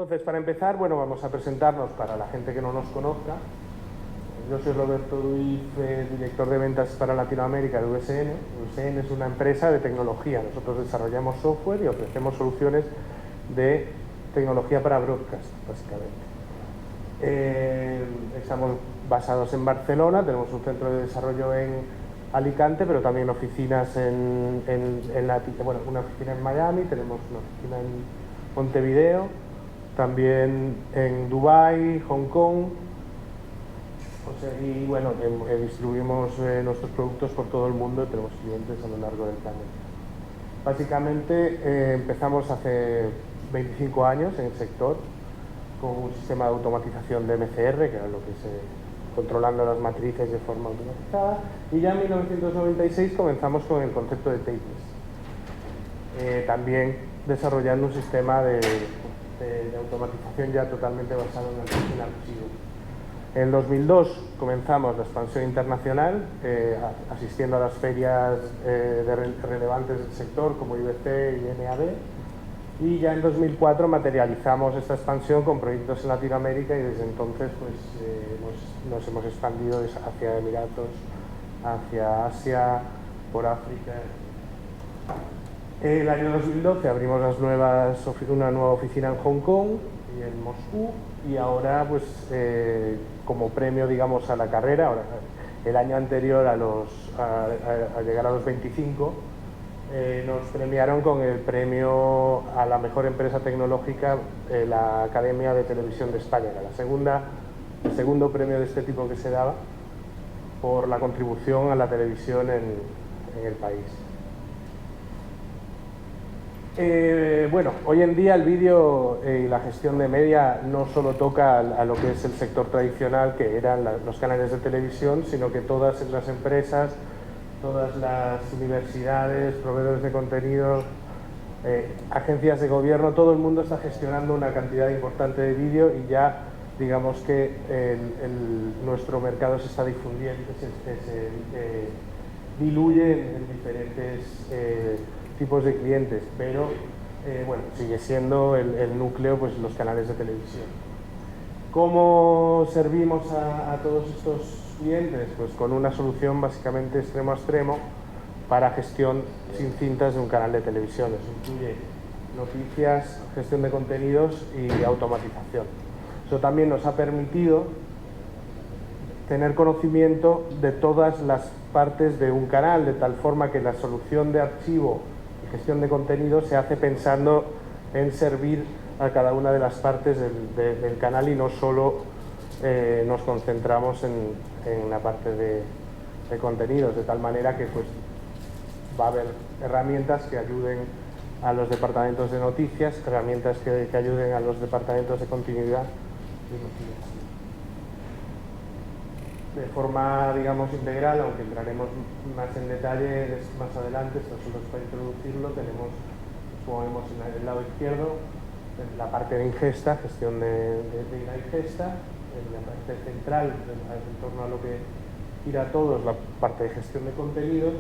Entonces, para empezar, bueno, vamos a presentarnos para la gente que no nos conozca. Yo soy Roberto Ruiz, director de ventas para Latinoamérica de VSN. VSN es una empresa de tecnología. Nosotros desarrollamos software y ofrecemos soluciones de tecnología para broadcast, básicamente. Estamos basados en Barcelona, tenemos un centro de desarrollo en Alicante, pero también oficinas una oficina en Miami, tenemos una oficina en Montevideo, también en Dubái, Hong Kong, y bueno, distribuimos nuestros productos por todo el mundo y tenemos clientes a lo largo del planeta. Básicamente empezamos hace 25 años en el sector con un sistema de automatización de MCR, que era lo que controlando las matrices de forma automatizada, y ya en 1996 comenzamos con el concepto de tapeless, también desarrollando un sistema de automatización ya totalmente basado en archivo. En el 2002 comenzamos la expansión internacional, asistiendo a las ferias relevantes del sector como IBC y NAB, y ya en 2004 materializamos esta expansión con proyectos en Latinoamérica y desde entonces pues, nos hemos expandido hacia Emiratos, hacia Asia, por África. El año 2012 abrimos una nueva oficina en Hong Kong y en Moscú, y ahora pues como premio, digamos, a la carrera, ahora, el año anterior a llegar a los 25, nos premiaron con el premio a la mejor empresa tecnológica, la Academia de Televisión de España, era el segundo premio de este tipo que se daba por la contribución a la televisión en el país. Bueno, hoy en día el vídeo y la gestión de media no solo toca a lo que es el sector tradicional, que eran los canales de televisión, sino que todas las empresas, todas las universidades, proveedores de contenido, agencias de gobierno, todo el mundo está gestionando una cantidad importante de vídeo, y ya digamos que nuestro mercado se está difundiendo, se diluye en diferentes tipos de clientes, pero bueno, sigue siendo el núcleo, pues los canales de televisión. ¿Cómo servimos a todos estos clientes? Pues con una solución básicamente extremo a extremo para gestión sin cintas de un canal de televisión. Eso incluye noticias, gestión de contenidos y automatización. Eso también nos ha permitido tener conocimiento de todas las partes de un canal, de tal forma que la solución de archivo y gestión de contenido se hace pensando en servir a cada una de las partes del canal, y no solo nos concentramos en la parte de contenidos, de tal manera que pues, va a haber herramientas que ayuden a los departamentos de noticias, herramientas que ayuden a los departamentos de continuidad de forma, digamos, integral, aunque entraremos más en detalle más adelante. Nosotros, para introducirlo, como vemos en el lado izquierdo, la parte de ingesta, gestión de la ingesta, en la parte central, en torno a lo que gira a todos, la parte de gestión de contenidos,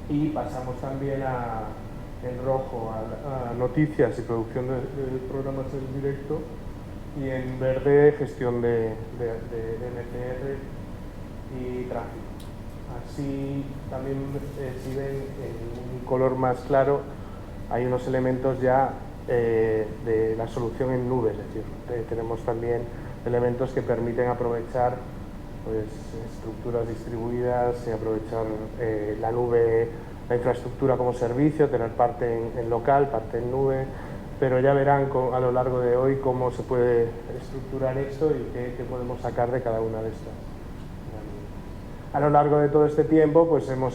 y pasamos también en rojo a noticias y producción de programas en directo, y en verde gestión de MCR y tráfico. Así también, si ven en un color más claro, hay unos elementos ya de la solución en nube, es decir, tenemos también elementos que permiten aprovechar pues, estructuras distribuidas y aprovechar la nube, la infraestructura como servicio, tener parte en local, parte en nube, pero ya verán a lo largo de hoy cómo se puede estructurar esto y qué podemos sacar de cada una de estas. A lo largo de todo este tiempo pues hemos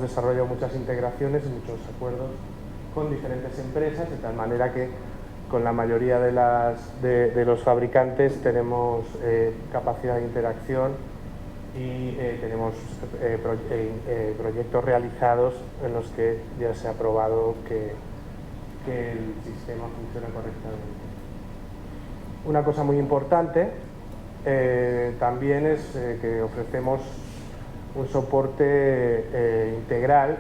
desarrollado muchas integraciones y muchos acuerdos con diferentes empresas, de tal manera que con la mayoría de los fabricantes tenemos capacidad de interacción y tenemos proyectos realizados en los que ya se ha probado que el sistema funciona correctamente. Una cosa muy importante también es que ofrecemos un soporte integral.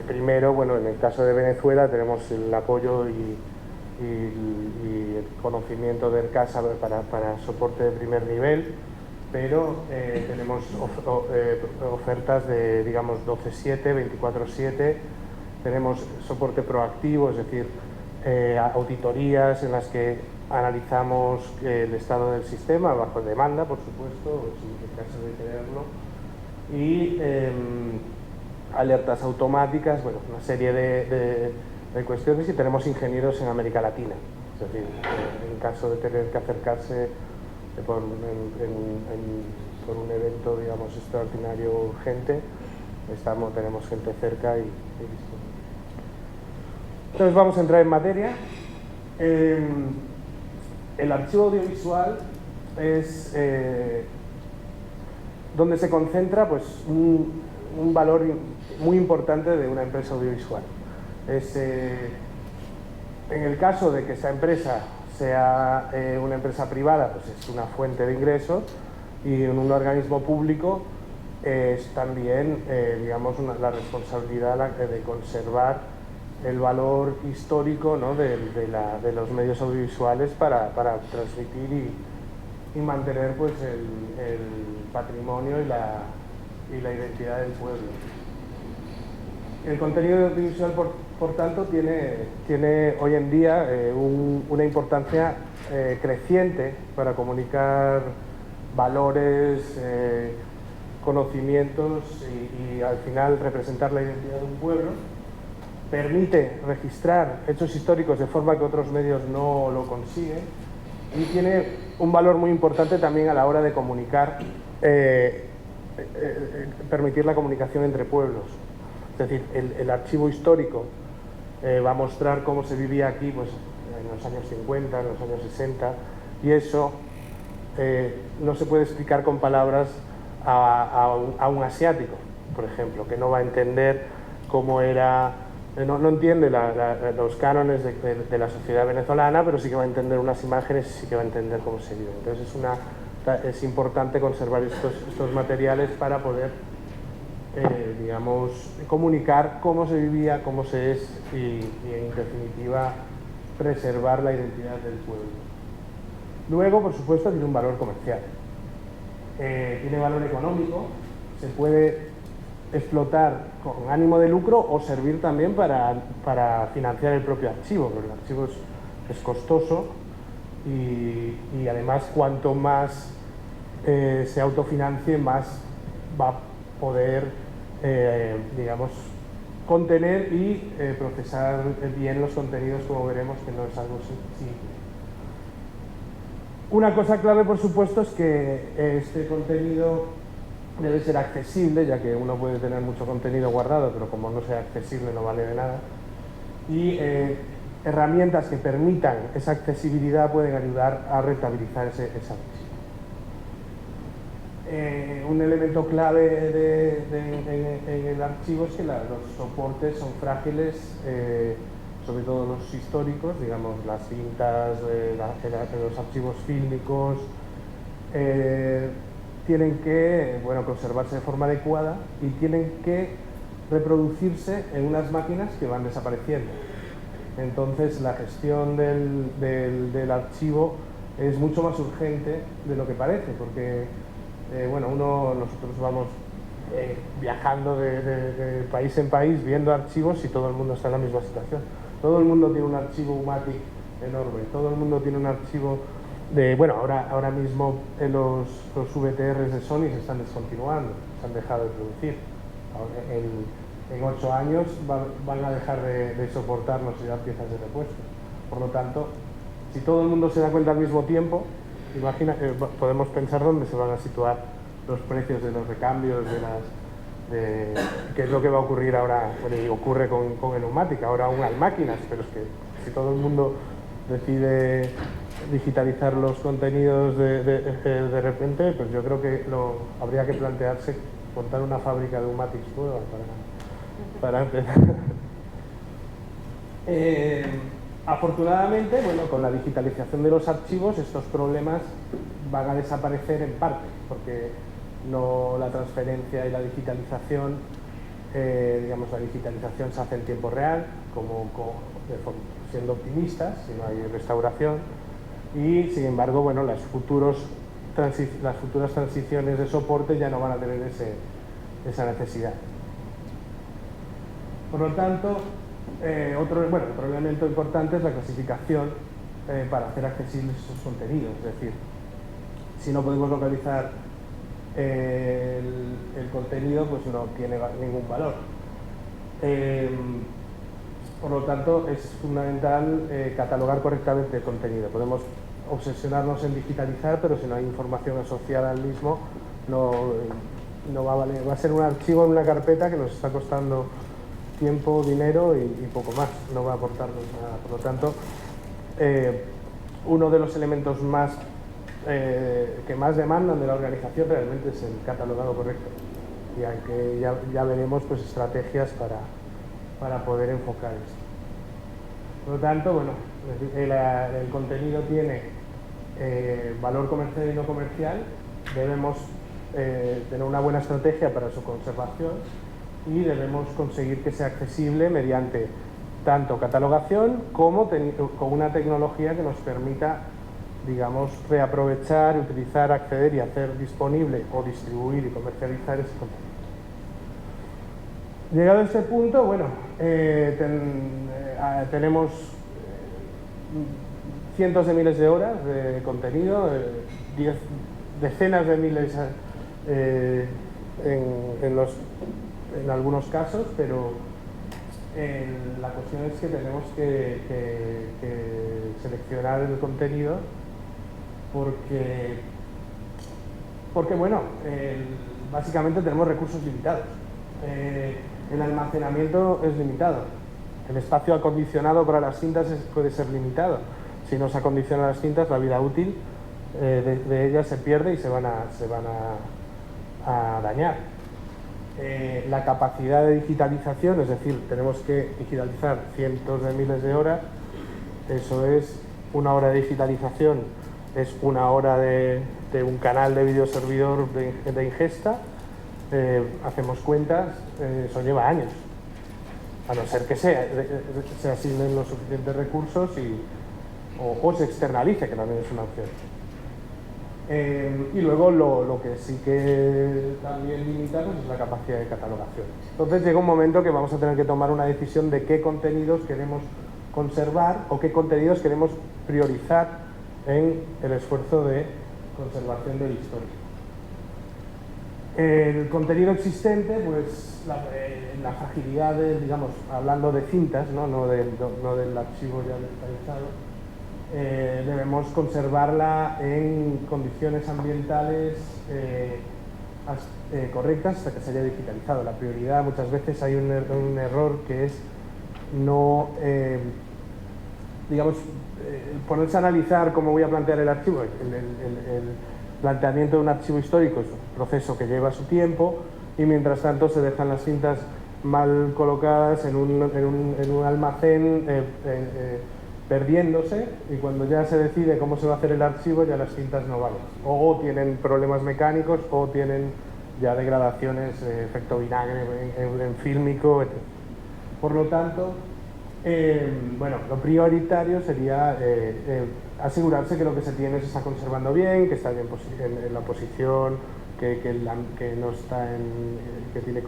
Primero, bueno, en el caso de Venezuela tenemos el apoyo y y el conocimiento del CASA para soporte de primer nivel, pero tenemos ofertas de, digamos, 12/7, 24/7, tenemos soporte proactivo, es decir, auditorías en las que analizamos el estado del sistema, bajo demanda, por supuesto, en caso de quererlo, y alertas automáticas, bueno, una serie de cuestiones, y tenemos ingenieros en América Latina, es decir, en caso de tener que acercarse por un evento, digamos, extraordinario urgente, tenemos gente cerca y disponible. Entonces vamos a entrar en materia. El archivo audiovisual es donde se concentra, pues, un valor muy importante de una empresa audiovisual. En el caso de que esa empresa sea una empresa privada, pues es una fuente de ingresos, y en un organismo público es también, digamos, la responsabilidad de conservar el valor histórico, ¿no?, de los medios audiovisuales para transmitir y mantener, pues, el patrimonio y la identidad del pueblo. El contenido audiovisual, por tanto, tiene hoy en día una importancia creciente para comunicar valores, conocimientos y al final representar la identidad de un pueblo. Permite registrar hechos históricos de forma que otros medios no lo consiguen, y tiene un valor muy importante también a la hora de comunicar, permitir la comunicación entre pueblos. Es decir, el archivo histórico va a mostrar cómo se vivía aquí, pues, en los años 50, en los años 60, y eso no se puede explicar con palabras a un asiático, por ejemplo, que no va a entender cómo era, no entiende los cánones de la sociedad venezolana, pero sí que va a entender unas imágenes y sí que va a entender cómo se vive. Entonces es importante conservar estos materiales para poder, digamos, comunicar cómo se vivía, cómo se es, y en definitiva preservar la identidad del pueblo. Luego, por supuesto, tiene un valor comercial, tiene valor económico, se puede explotar con ánimo de lucro o servir también para financiar el propio archivo, porque el archivo es costoso y además cuanto más se autofinancie, más va a poder, digamos, contener y procesar bien los contenidos, como veremos, que no es algo simple. Una cosa clave, por supuesto, es que este contenido debe ser accesible, ya que uno puede tener mucho contenido guardado, pero como no sea accesible no vale de nada. Y herramientas que permitan esa accesibilidad pueden ayudar a rentabilizar ese archivo. Un elemento clave en el archivo es que los soportes son frágiles, sobre todo los históricos, digamos, las cintas, los archivos fílmicos, tienen que, bueno, conservarse de forma adecuada y tienen que reproducirse en unas máquinas que van desapareciendo. Entonces la gestión del archivo es mucho más urgente de lo que parece, porque bueno, nosotros vamos viajando de país en país viendo archivos y todo el mundo está en la misma situación. Todo el mundo tiene un archivo UMATIC enorme, todo el mundo tiene un archivo bueno, ahora mismo los VTRs de Sony se están descontinuando, se han dejado de producir. En 8 años van a dejar de soportarnos y dar piezas de repuesto. Por lo tanto, si todo el mundo se da cuenta al mismo tiempo, podemos pensar dónde se van a situar los precios de los recambios, qué es lo que va a ocurrir ahora. Bueno, y ocurre con el Numatic, ahora aún hay máquinas, pero es que si todo el mundo decide digitalizar los contenidos de repente, pues yo creo que habría que plantearse montar una fábrica de Numatics nueva para empezar. Afortunadamente, bueno, con la digitalización de los archivos estos problemas van a desaparecer en parte, porque la transferencia y la digitalización, digamos, la digitalización se hace en tiempo real, siendo optimistas, si no hay restauración, y sin embargo, bueno, las futuras transiciones de soporte ya no van a tener esa necesidad. Por lo tanto, otro elemento importante es la clasificación para hacer accesibles esos contenidos. Es decir, si no podemos localizar el contenido, pues no tiene ningún valor. Por lo tanto, es fundamental catalogar correctamente el contenido. Podemos obsesionarnos en digitalizar, pero si no hay información asociada al mismo, no va a valer. Va a ser un archivo en una carpeta que nos está costando tiempo, dinero y poco más. No va a aportarnos nada. Por lo tanto, uno de los elementos que más demandan de la organización realmente es el catalogado correcto. Y que ya veremos pues, estrategias para poder enfocar esto. Por lo tanto, bueno, el contenido tiene valor comercial y no comercial. Debemos tener una buena estrategia para su conservación y debemos conseguir que sea accesible mediante tanto catalogación como con una tecnología que nos permita, digamos, reaprovechar, utilizar, acceder y hacer disponible o distribuir y comercializar ese contenido. Llegado a este punto, bueno, tenemos cientos de miles de horas de contenido, decenas de miles en algunos casos, pero la cuestión es que tenemos que seleccionar el contenido porque bueno, básicamente tenemos recursos limitados. El almacenamiento es limitado. El espacio acondicionado para las cintas puede ser limitado. Si no se acondicionan las cintas, la vida útil de ellas se pierde y se van a dañar. La capacidad de digitalización, es decir, tenemos que digitalizar cientos de miles de horas. Eso es una hora de digitalización, es una hora de un canal de videoservidor de ingesta. Hacemos cuentas, eso lleva años, a no ser que se asignen los suficientes recursos o se externalice, que también es una opción. Y luego lo que sí que también limitamos es la capacidad de catalogación. Entonces llega un momento que vamos a tener que tomar una decisión de qué contenidos queremos conservar o qué contenidos queremos priorizar en el esfuerzo de conservación del histórico. El contenido existente, pues la fragilidad digamos, hablando de cintas, no del archivo ya digitalizado, debemos conservarla en condiciones ambientales correctas hasta que se haya digitalizado. La prioridad, muchas veces hay un error que es no, digamos, ponerse a analizar cómo voy a plantear el archivo. El planteamiento de un archivo histórico es un proceso que lleva su tiempo y mientras tanto se dejan las cintas mal colocadas en un almacén perdiéndose, y cuando ya se decide cómo se va a hacer el archivo ya las cintas no valen, o tienen problemas mecánicos o tienen ya degradaciones, efecto vinagre en fílmico, etc. Por lo tanto, bueno, lo prioritario sería asegurarse que lo que se tiene se está conservando bien, que está bien en la posición, que no está que tiene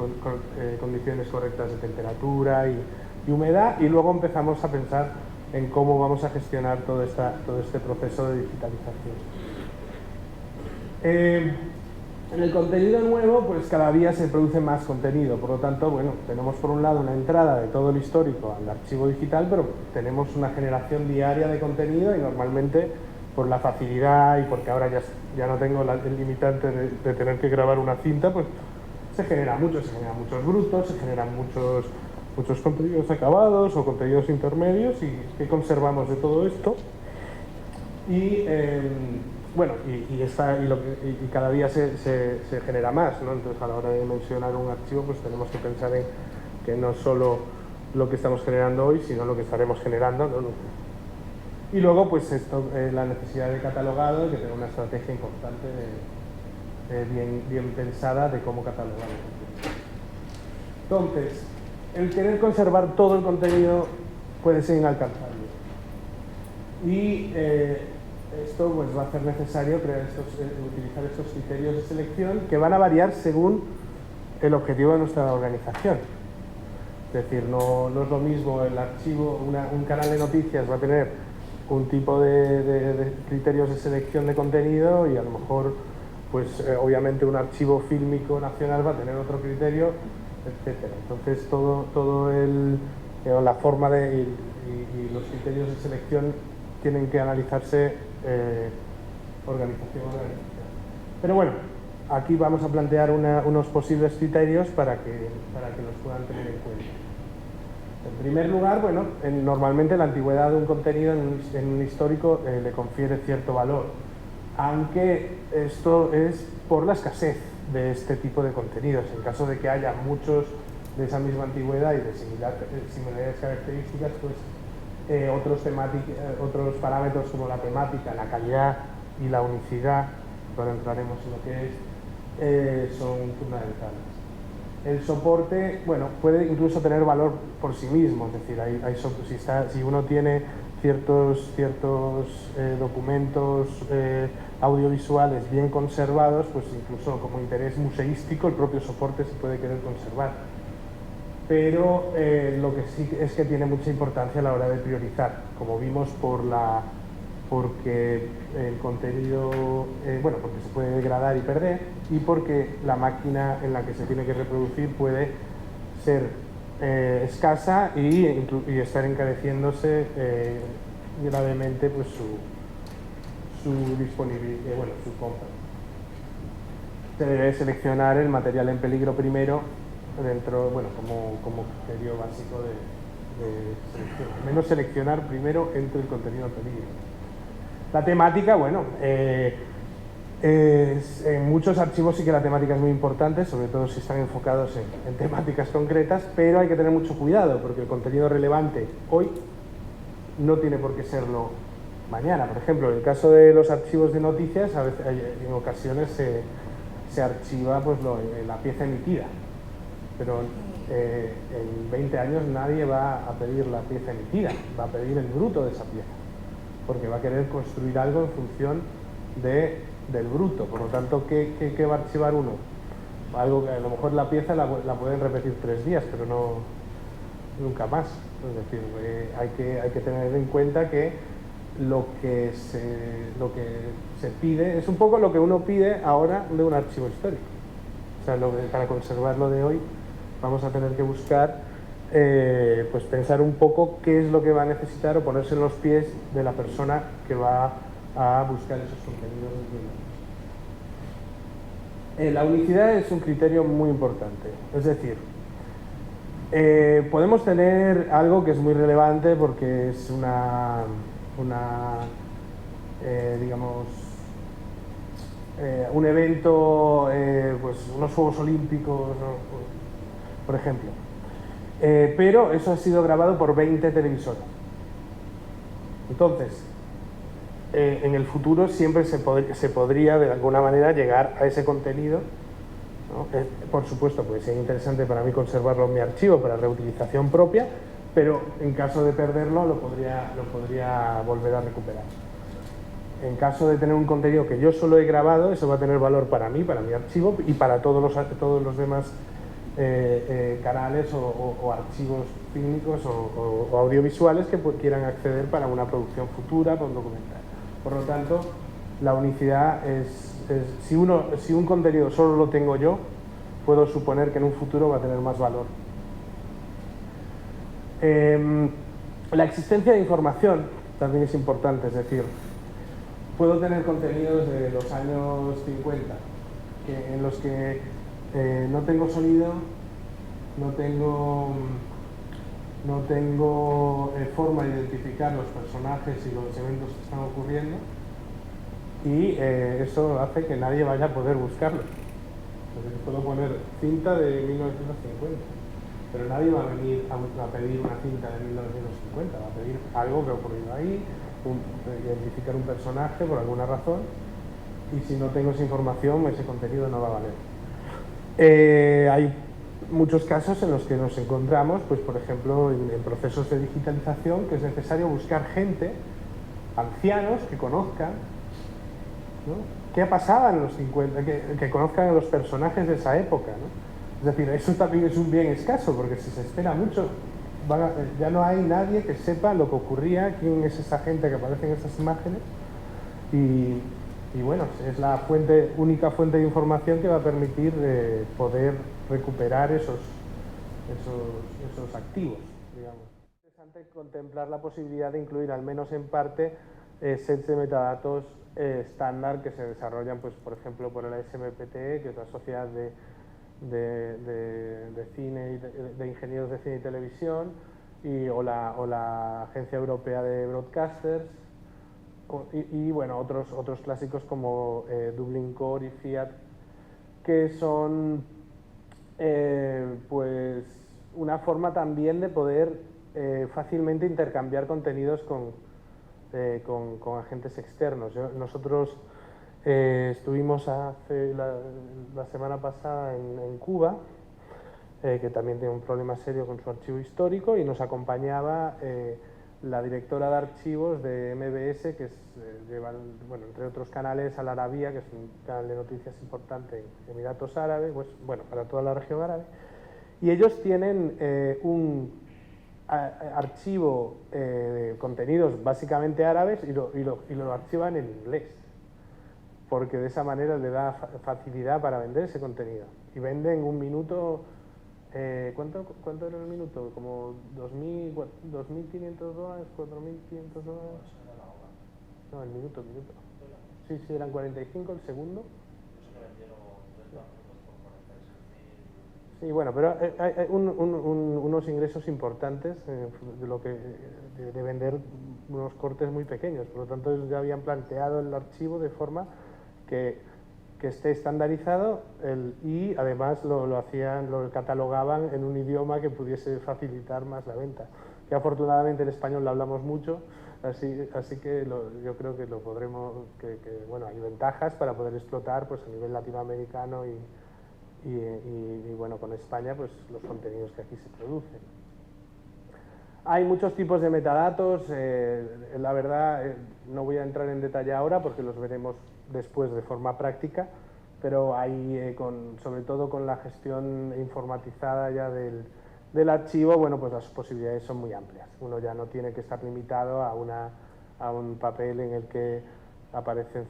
condiciones correctas de temperatura y humedad, y luego empezamos a pensar en cómo vamos a gestionar todo este proceso de digitalización. En el contenido nuevo, pues cada día se produce más contenido, por lo tanto, bueno, tenemos por un lado una entrada de todo el histórico al archivo digital, pero tenemos una generación diaria de contenido y normalmente por la facilidad y porque ahora ya no tengo el limitante de tener que grabar una cinta, pues se generan muchos brutos, se generan muchos contenidos acabados o contenidos intermedios, y que conservamos de todo esto. Y bueno, y cada día se genera más, ¿no? Entonces a la hora de mencionar un archivo pues tenemos que pensar en que no solo lo que estamos generando hoy, sino lo que estaremos generando, ¿no? Y luego pues la necesidad de catalogado, de tener una estrategia importante bien pensada de cómo catalogar. Entonces, el querer conservar todo el contenido puede ser inalcanzable. Y esto pues, va a hacer necesario utilizar estos criterios de selección que van a variar según el objetivo de nuestra organización. Es decir, no es lo mismo el archivo, un canal de noticias va a tener un tipo de criterios de selección de contenido y a lo mejor, pues obviamente un archivo fílmico nacional va a tener otro criterio, etcétera. Entonces la forma y los criterios de selección tienen que analizarse organización a organización. Pero bueno, aquí vamos a plantear unos posibles criterios para que los puedan tener en cuenta. En primer lugar, bueno, normalmente la antigüedad de un contenido en un histórico le confiere cierto valor, aunque esto es por la escasez de este tipo de contenidos. En caso de que haya muchos de esa misma antigüedad y de similares características, pues otros parámetros como la temática, la calidad y la unicidad, ahora entraremos en lo que es, son fundamentales. El soporte, bueno, puede incluso tener valor por sí mismo, es decir, si uno tiene ciertos documentos audiovisuales bien conservados, pues incluso como interés museístico el propio soporte se puede querer conservar. Pero lo que sí es que tiene mucha importancia a la hora de priorizar, como vimos porque el contenido, porque se puede degradar y perder, y porque la máquina en la que se tiene que reproducir puede ser escasa y estar encareciéndose gravemente pues, su disponibilidad, su compra. Se debe seleccionar el material en peligro primero, como criterio básico de selección. Al menos seleccionar primero entre el contenido en peligro. La temática, en muchos archivos sí que la temática es muy importante, sobre todo si están enfocados en temáticas concretas, pero hay que tener mucho cuidado porque el contenido relevante hoy no tiene por qué serlo mañana. Por ejemplo, en el caso de los archivos de noticias, a veces, en ocasiones se archiva pues, la pieza emitida, pero en 20 años nadie va a pedir la pieza emitida, va a pedir el bruto de esa pieza, porque va a querer construir algo en función del bruto. Por lo tanto, ¿qué va a archivar uno? Algo que a lo mejor la pieza la pueden repetir 3 días, pero nunca más. Es decir, hay que tener en cuenta que lo que se pide es un poco lo que uno pide ahora de un archivo histórico. O sea, para conservarlo de hoy vamos a tener que buscar pues pensar un poco qué es lo que va a necesitar o ponerse en los pies de la persona que va a buscar esos contenidos. La unicidad es un criterio muy importante, es decir, podemos tener algo que es muy relevante porque es un evento, pues unos Juegos Olímpicos, ¿no? Por ejemplo. Pero eso ha sido grabado por 20 televisores. Entonces, en el futuro siempre se podría de alguna manera llegar a ese contenido, ¿no? Por supuesto, puede ser interesante para mí conservarlo en mi archivo para reutilización propia, pero en caso de perderlo lo podría volver a recuperar. En caso de tener un contenido que yo solo he grabado, eso va a tener valor para mí, para mi archivo y para todos los demás canales o archivos fílmicos o audiovisuales que quieran acceder para una producción futura con documental. Por lo tanto, la unicidad si un contenido solo lo tengo yo, puedo suponer que en un futuro va a tener más valor. La existencia de información también es importante, es decir, puedo tener contenidos de los años 50 en los que no tengo sonido, no tengo forma de identificar los personajes y los eventos que están ocurriendo, y eso hace que nadie vaya a poder buscarlo. Entonces puedo poner cinta de 1950, pero nadie va a venir a pedir una cinta de 1950, va a pedir algo que ha ocurrido ahí, identificar un personaje por alguna razón, y si no tengo esa información, ese contenido no va a valer. Hay muchos casos en los que nos encontramos, pues por ejemplo, en procesos de digitalización, que es necesario buscar gente, ancianos, que conozcan, ¿no?, qué pasaba en los 50, que conozcan a los personajes de esa época, ¿no? Es decir, eso también es un bien escaso, porque si se espera mucho, ya no hay nadie que sepa lo que ocurría, quién es esa gente que aparece en esas imágenes, y bueno, es la única fuente de información que va a permitir poder recuperar esos activos, digamos. Es interesante contemplar la posibilidad de incluir, al menos en parte, sets de metadatos estándar que se desarrollan, pues, por ejemplo, por el ASMPT, que es la Sociedad de Cine y de Ingenieros de Cine y Televisión, o la Agencia Europea de Broadcasters, y bueno, otros clásicos como Dublin Core y Fiat, que son pues una forma también de poder fácilmente intercambiar contenidos con agentes externos. Nosotros estuvimos la semana pasada en Cuba, que también tiene un problema serio con su archivo histórico, y nos acompañaba la directora de archivos de MBS, que lleva, bueno, entre otros canales, Al Arabia, que es un canal de noticias importante en Emiratos Árabes, pues, bueno, para toda la región árabe, y ellos tienen un archivo de contenidos básicamente árabes, y lo archivan en inglés, porque de esa manera le da facilidad para vender ese contenido, y venden un minuto. ¿Cuánto era el minuto? ¿Como 2.500 dólares? ¿4.500 dólares? No, el minuto. Sí, eran 45 el segundo. Sí, bueno, pero hay unos ingresos importantes de vender unos cortes muy pequeños. Por lo tanto, ellos ya habían planteado el archivo de forma que esté estandarizado, y además lo catalogaban en un idioma que pudiese facilitar más la venta, que afortunadamente en español lo hablamos mucho, así que yo creo que lo podremos, bueno, hay ventajas para poder explotar, pues, a nivel latinoamericano y bueno, con España, pues los contenidos que aquí se producen. Hay muchos tipos de metadatos, la verdad no voy a entrar en detalle ahora porque los veremos después de forma práctica, pero hay, sobre todo con la gestión informatizada ya del archivo, bueno, pues las posibilidades son muy amplias. Uno ya no tiene que estar limitado a un papel en el que aparecen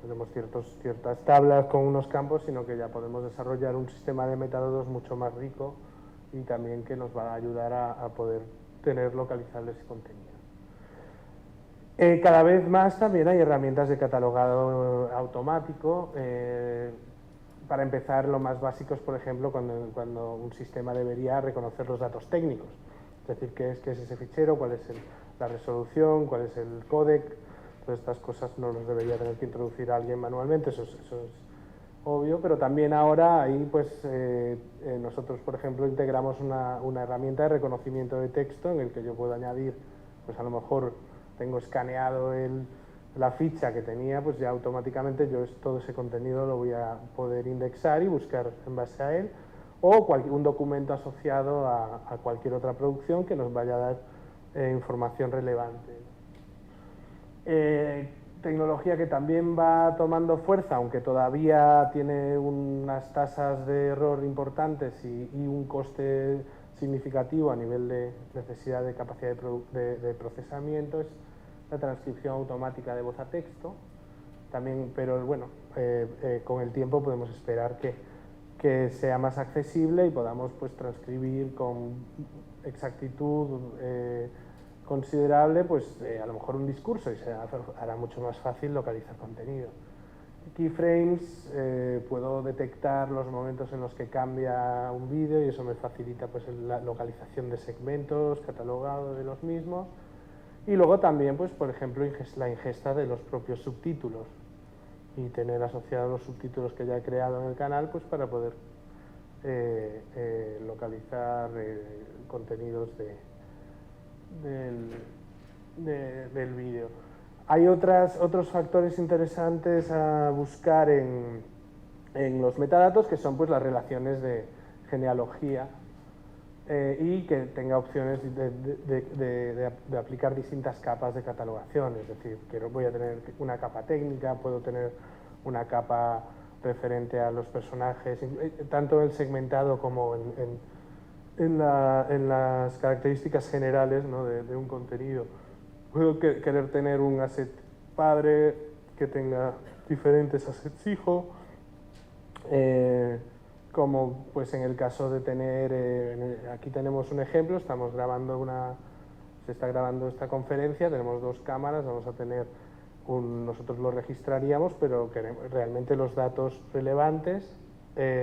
tenemos ciertas tablas con unos campos, sino que ya podemos desarrollar un sistema de metadatos mucho más rico, y también que nos va a ayudar a poder tener localizable ese contenido. Cada vez más también hay herramientas de catalogado automático. Para empezar, lo más básico es, por ejemplo, cuando un sistema debería reconocer los datos técnicos, es decir, qué es ese fichero, cuál es la resolución, cuál es el códec. Todas estas cosas no los debería tener que introducir alguien manualmente, eso es obvio, pero también ahora ahí, pues, nosotros, por ejemplo, integramos una herramienta de reconocimiento de texto en el que yo puedo añadir, pues a lo mejor tengo escaneado la ficha que tenía, pues ya automáticamente yo todo ese contenido lo voy a poder indexar y buscar en base a él, o un documento asociado a cualquier otra producción que nos vaya a dar información relevante. Tecnología que también va tomando fuerza, aunque todavía tiene unas tasas de error importantes y un coste significativo a nivel de necesidad de capacidad de procesamiento, es la transcripción automática de voz a texto. También, pero bueno, con el tiempo podemos esperar que sea más accesible y podamos, pues, transcribir con exactitud considerable, pues a lo mejor un discurso, y se hará mucho más fácil localizar contenido. Keyframes, puedo detectar los momentos en los que cambia un vídeo, y eso me facilita, pues, la localización de segmentos, catalogado de los mismos, y luego también, pues, por ejemplo, la ingesta de los propios subtítulos, y tener asociados los subtítulos que ya he creado en el canal, pues para poder localizar contenidos del vídeo. Hay otros factores interesantes a buscar en en los metadatos, que son pues las relaciones de genealogía, y que tenga opciones de aplicar distintas capas de catalogación. Es decir, voy a tener una capa técnica, puedo tener una capa referente a los personajes, tanto en el segmentado como en las características generales, ¿no?, de un contenido. Puedo querer tener un asset padre que tenga diferentes assets hijo, como pues en el caso de tener, aquí tenemos un ejemplo, se está grabando esta conferencia, tenemos dos cámaras, vamos a tener nosotros lo registraríamos, pero realmente los datos relevantes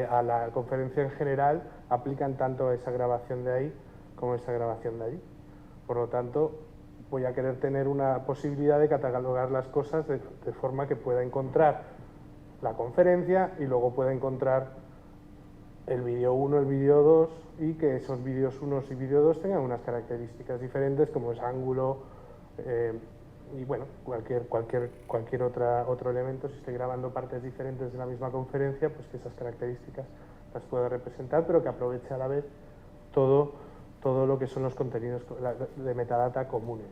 a la conferencia en general aplican tanto a esa grabación de ahí como a esa grabación de allí. Por lo tanto, voy a querer tener una posibilidad de catalogar las cosas de forma que pueda encontrar la conferencia y luego pueda encontrar el vídeo 1, el vídeo 2, y que esos vídeos 1 y vídeo 2 tengan unas características diferentes, como es ángulo, y bueno, cualquier otro elemento. Si estoy grabando partes diferentes de la misma conferencia, pues que esas características las pueda representar, pero que aproveche a la vez todo lo que son los contenidos de metadata comunes.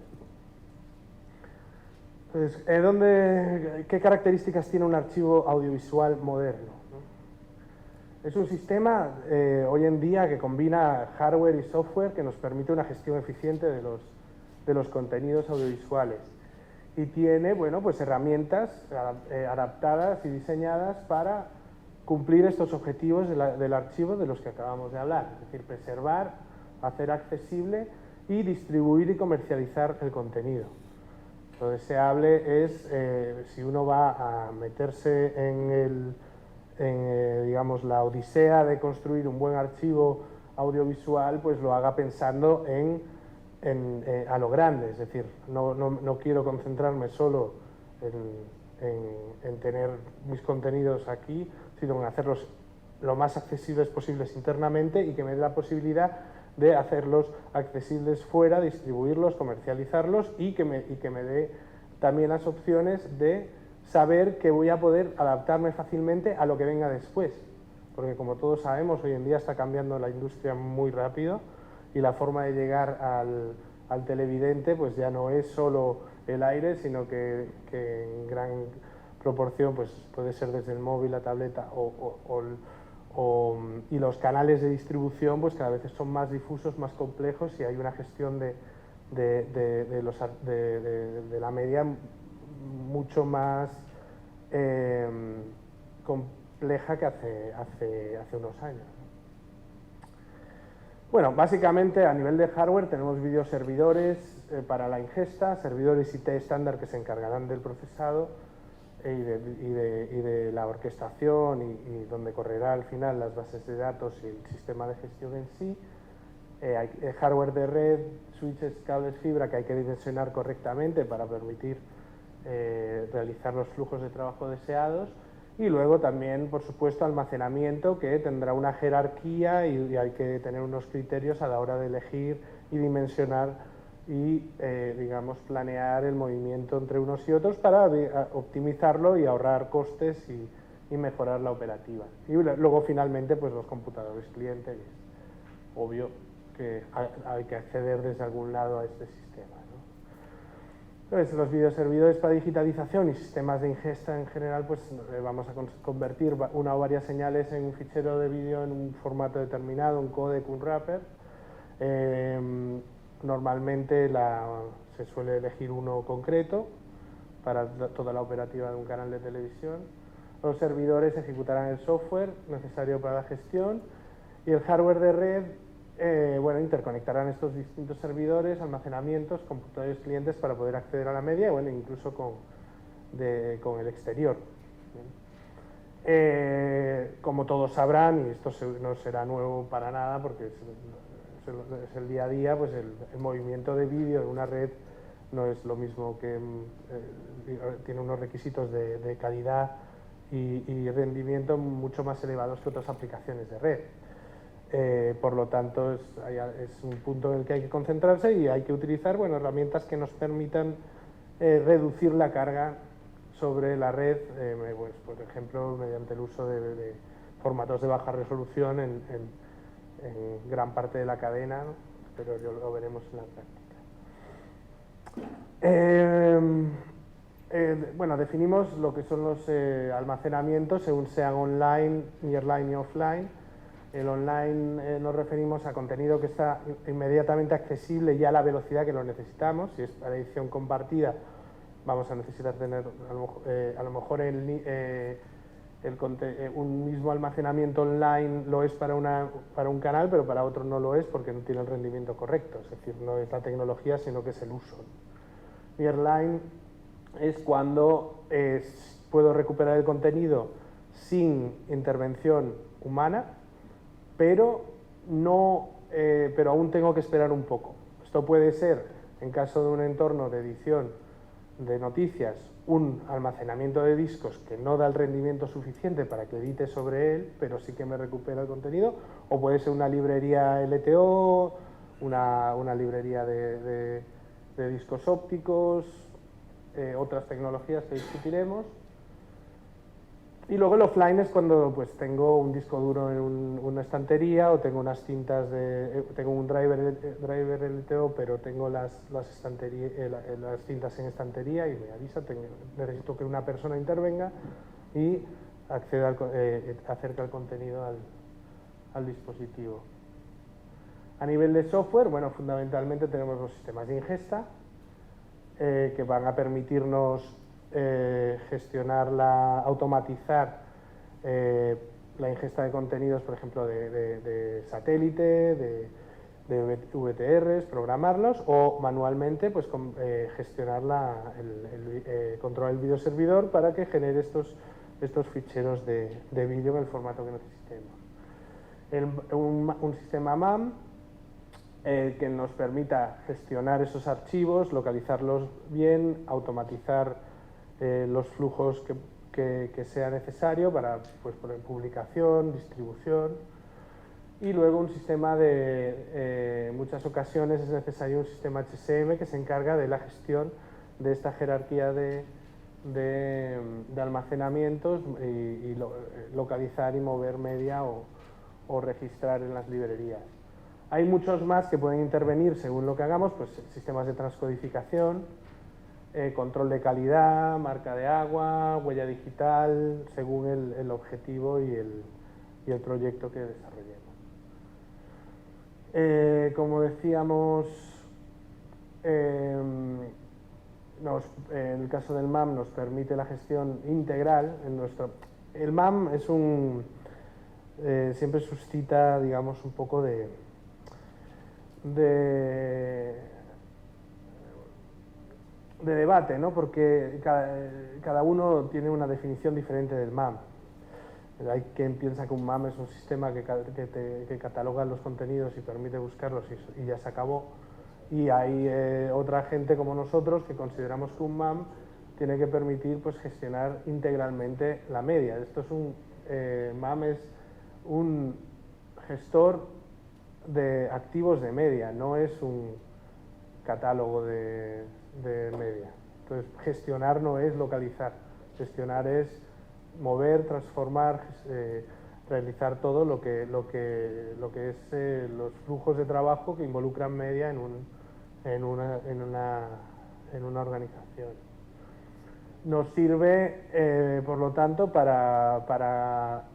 Entonces, ¿qué características tiene un archivo audiovisual moderno? Es un sistema hoy en día que combina hardware y software, que nos permite una gestión eficiente de los contenidos audiovisuales, y tiene, bueno, pues herramientas adaptadas y diseñadas para cumplir estos objetivos del archivo de los que acabamos de hablar, es decir, preservar, hacer accesible y distribuir y comercializar el contenido. Lo deseable es, si uno va a meterse en digamos, la odisea de construir un buen archivo audiovisual, pues lo haga pensando a lo grande. Es decir, no quiero concentrarme solo en tener mis contenidos aquí, sino en hacerlos lo más accesibles posibles internamente, y que me dé la posibilidad de hacerlos accesibles fuera, distribuirlos, comercializarlos, y que me dé también las opciones de saber que voy a poder adaptarme fácilmente a lo que venga después, porque como todos sabemos, hoy en día está cambiando la industria muy rápido, y la forma de llegar al televidente pues ya no es solo el aire, sino que en gran proporción pues puede ser desde el móvil, la tableta y los canales de distribución pues cada vez son más difusos, más complejos, y hay una gestión de la media mucho más compleja que hace unos años. Bueno, básicamente a nivel de hardware tenemos videoservidores para la ingesta, servidores IT estándar que se encargarán del procesado y de la orquestación y donde correrá al final las bases de datos y el sistema de gestión en sí. Hay hardware de red, switches, cables, fibra que hay que dimensionar correctamente para permitir realizar los flujos de trabajo deseados, y luego también, por supuesto, almacenamiento, que tendrá una jerarquía y hay que tener unos criterios a la hora de elegir y dimensionar y, digamos, planear el movimiento entre unos y otros para optimizarlo y ahorrar costes y mejorar la operativa. Y luego, finalmente, pues los computadores clientes. Es obvio que hay que acceder desde algún lado a este sistema, ¿no? Entonces, los videoservidores para digitalización y sistemas de ingesta en general, pues vamos a convertir una o varias señales en un fichero de vídeo en un formato determinado, un codec, un wrapper. Normalmente se suele elegir uno concreto para toda la operativa de un canal de televisión. Los servidores ejecutarán el software necesario para la gestión, y el hardware de red, interconectarán estos distintos servidores, almacenamientos, computadores clientes para poder acceder a la media, y bueno, incluso con el exterior. Como todos sabrán, y esto no será nuevo para nada porque es el día a día, pues el movimiento de vídeo en una red no es lo mismo que tiene unos requisitos de calidad y rendimiento mucho más elevados que otras aplicaciones de red. Por lo tanto, es un punto en el que hay que concentrarse, y hay que utilizar herramientas que nos permitan reducir la carga sobre la red, pues, por ejemplo, mediante el uso de formatos de baja resolución en gran parte de la cadena, ¿no? Pero lo veremos en la práctica. Bueno, definimos lo que son los almacenamientos según sean online, nearline y offline. El online nos referimos a contenido que está inmediatamente accesible y a la velocidad que lo necesitamos. Si es para edición compartida, vamos a necesitar tener a lo mejor un mismo almacenamiento online lo es para un canal, pero para otro no lo es porque no tiene el rendimiento correcto. Es decir, no es la tecnología, sino que es el uso. Nearline es cuando puedo recuperar el contenido sin intervención humana, pero aún tengo que esperar un poco. Esto puede ser, en caso de un entorno de edición de noticias, un almacenamiento de discos que no da el rendimiento suficiente para que edite sobre él, pero sí que me recupera el contenido, o puede ser una librería LTO, una librería de discos ópticos, otras tecnologías que discutiremos. Y luego el offline es cuando pues tengo un disco duro en una estantería o tengo unas cintas tengo un driver LTO, pero tengo las cintas en estantería y me avisa, necesito que una persona intervenga y acerca el contenido al dispositivo. A nivel de software, bueno, fundamentalmente tenemos los sistemas de ingesta que van a permitirnos automatizar la ingesta de contenidos, por ejemplo, de satélite, de VTRs, programarlos o manualmente pues, gestionar controlar el videoservidor para que genere estos ficheros de vídeo en el formato que necesitemos. Un sistema MAM que nos permita gestionar esos archivos, localizarlos bien, automatizar los flujos que sea necesario para pues, publicación, distribución. Y luego un sistema en muchas ocasiones es necesario un sistema HSM que se encarga de la gestión de esta jerarquía de almacenamientos y localizar y mover media o registrar en las librerías. Hay muchos más que pueden intervenir según lo que hagamos, pues sistemas de transcodificación, control de calidad, marca de agua, huella digital, según el objetivo y el proyecto que desarrollemos. Como decíamos, en el caso del MAM nos permite la gestión integral. El MAM es siempre suscita, digamos, un poco de debate, ¿no? Porque cada uno tiene una definición diferente del MAM. Hay quien piensa que un MAM es un sistema que cataloga los contenidos y permite buscarlos y ya se acabó. Y hay otra gente como nosotros que consideramos que un MAM tiene que permitir pues, gestionar integralmente la media. MAM es un gestor de activos de media, no es un catálogo de media. Entonces, gestionar no es localizar, gestionar es mover, transformar, realizar todo lo que es los flujos de trabajo que involucran media en una organización. Nos sirve, por lo tanto, para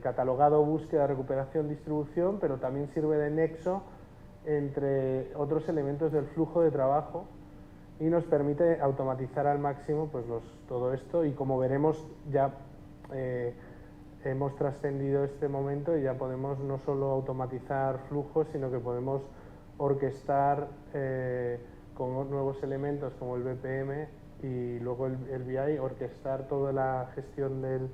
catalogado, búsqueda, recuperación, distribución, pero también sirve de nexo entre otros elementos del flujo de trabajo y nos permite automatizar al máximo pues, todo esto y como veremos ya hemos trascendido este momento y ya podemos no solo automatizar flujos, sino que podemos orquestar con nuevos elementos como el BPM y luego el BI, orquestar toda la gestión de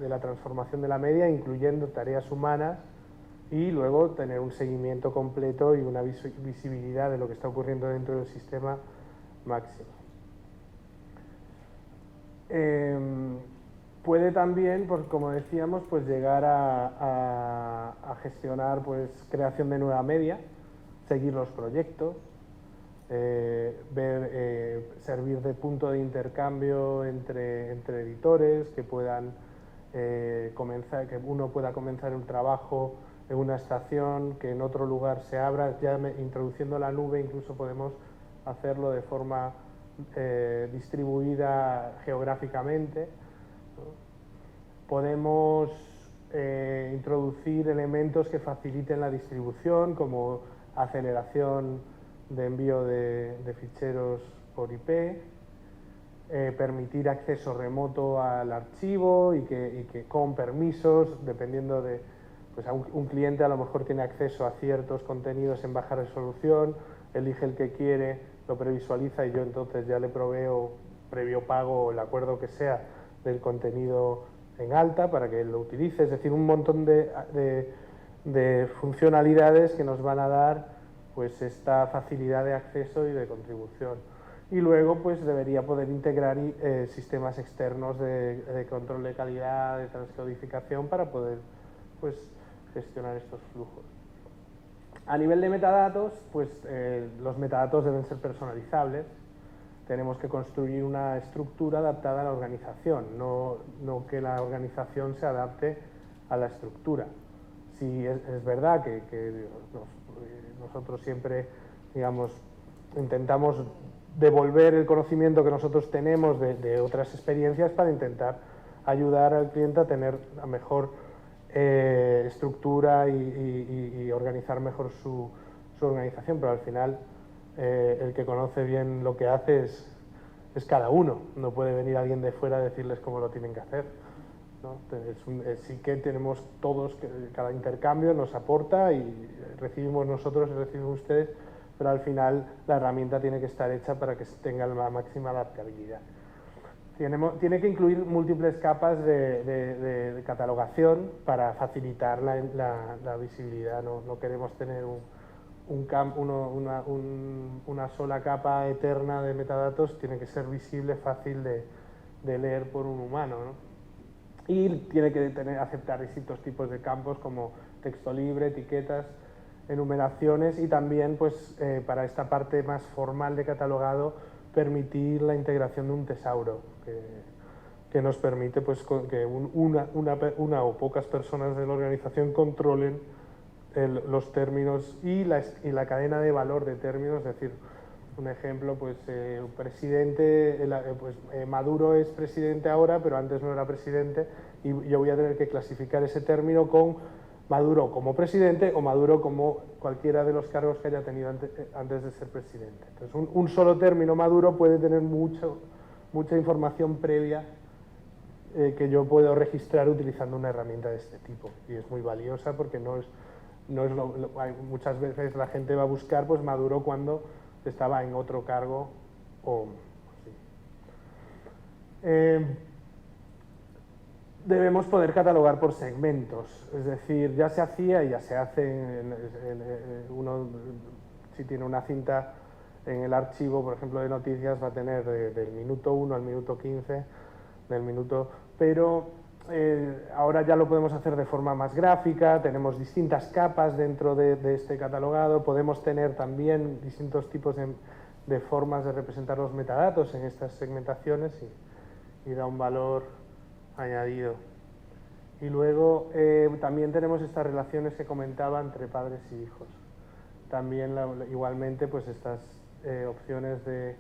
la transformación de la media, incluyendo tareas humanas y luego tener un seguimiento completo y una visibilidad de lo que está ocurriendo dentro del sistema máximo. Puede también, pues, como decíamos, pues llegar a gestionar pues, creación de nueva media, seguir los proyectos, servir de punto de intercambio entre editores, que puedan comenzar, que uno pueda comenzar un trabajo en una estación, que en otro lugar se abra. Ya introduciendo la nube incluso podemos hacerlo de forma distribuida geográficamente, ¿no? Podemos introducir elementos que faciliten la distribución, como aceleración de envío de ficheros por IP, permitir acceso remoto al archivo y que con permisos, dependiendo de, pues un cliente a lo mejor tiene acceso a ciertos contenidos en baja resolución, elige el que quiere, lo previsualiza y yo entonces ya le proveo previo pago o el acuerdo que sea del contenido en alta para que lo utilice. Es decir, un montón de funcionalidades que nos van a dar pues esta facilidad de acceso y de contribución. Y luego pues debería poder integrar sistemas externos de control de calidad, de transcodificación, para poder pues gestionar estos flujos. A nivel de metadatos, pues los metadatos deben ser personalizables. Tenemos que construir una estructura adaptada a la organización, no que la organización se adapte a la estructura. Sí, es verdad que nosotros siempre, digamos, intentamos devolver el conocimiento que nosotros tenemos de otras experiencias para intentar ayudar al cliente a tener la mejor estructura y organizar mejor su organización, pero al final el que conoce bien lo que hace es cada uno. No puede venir alguien de fuera a decirles cómo lo tienen que hacer, ¿no? Sí que tenemos todos, cada intercambio nos aporta y recibimos nosotros y reciben ustedes, pero al final la herramienta tiene que estar hecha para que tenga la máxima adaptabilidad. Tiene que incluir múltiples capas de catalogación para facilitar la visibilidad. No queremos tener una sola capa eterna de metadatos, tiene que ser visible, fácil de leer por un humano, ¿no? Y tiene que aceptar distintos tipos de campos como texto libre, etiquetas, enumeraciones y también pues, para esta parte más formal de catalogado, permitir la integración de un tesauro que nos permite pues, que una o pocas personas de la organización controlen los términos y la cadena de valor de términos. Es decir, un ejemplo, pues Maduro es presidente ahora, pero antes no era presidente, y yo voy a tener que clasificar ese término con Maduro como presidente o Maduro como cualquiera de los cargos que haya tenido antes de ser presidente. Entonces, un solo término Maduro puede tener mucha información previa que yo puedo registrar utilizando una herramienta de este tipo, y es muy valiosa porque muchas veces la gente va a buscar pues Maduro cuando estaba en otro cargo o sí. Debemos poder catalogar por segmentos, es decir, ya se hacía y ya se hace. Uno, si tiene una cinta en el archivo, por ejemplo, de noticias, va a tener del minuto 1 al minuto 15, pero ahora ya lo podemos hacer de forma más gráfica. Tenemos distintas capas dentro de este catalogado, podemos tener también distintos tipos de formas de representar los metadatos en estas segmentaciones y da un valor añadido. Y luego también tenemos estas relaciones que comentaba entre padres y hijos. También igualmente pues estas opciones de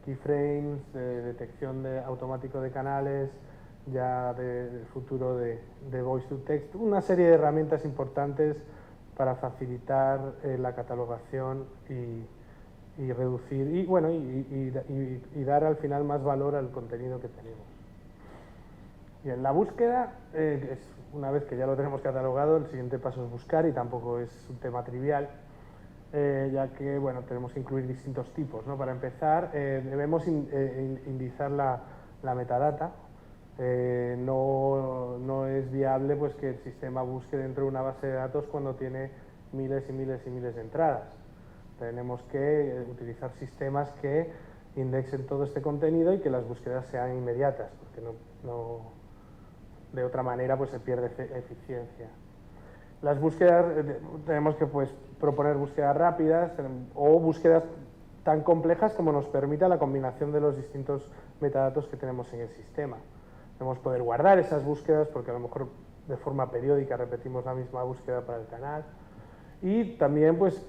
keyframes, de detección automático de canales, ya del futuro de voice to text, una serie de herramientas importantes para facilitar la catalogación y reducir y dar al final más valor al contenido que tenemos. Y en la búsqueda, una vez que ya lo tenemos catalogado, el siguiente paso es buscar, y tampoco es un tema trivial, ya que bueno, tenemos que incluir distintos tipos, ¿no? Para empezar, debemos indizar la metadata. No es viable pues, que el sistema busque dentro de una base de datos cuando tiene miles y miles y miles de entradas. Tenemos que utilizar sistemas que indexen todo este contenido y que las búsquedas sean inmediatas, porque de otra manera pues, se pierde eficiencia. Las búsquedas, tenemos que pues, proponer búsquedas rápidas o búsquedas tan complejas como nos permita la combinación de los distintos metadatos que tenemos en el sistema. Debemos poder guardar esas búsquedas porque a lo mejor de forma periódica repetimos la misma búsqueda para el canal, y también pues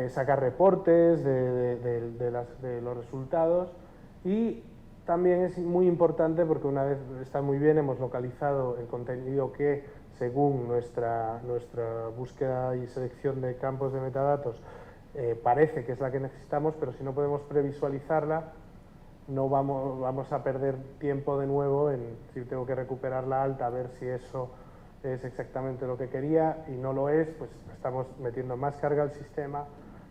sacar reportes de los resultados, y también es muy importante porque una vez está muy bien, hemos localizado el contenido que según nuestra búsqueda y selección de campos de metadatos parece que es la que necesitamos, pero si no podemos previsualizarla no vamos a perder tiempo de nuevo en si tengo que recuperar la alta, a ver si eso es exactamente lo que quería y no lo es, pues estamos metiendo más carga al sistema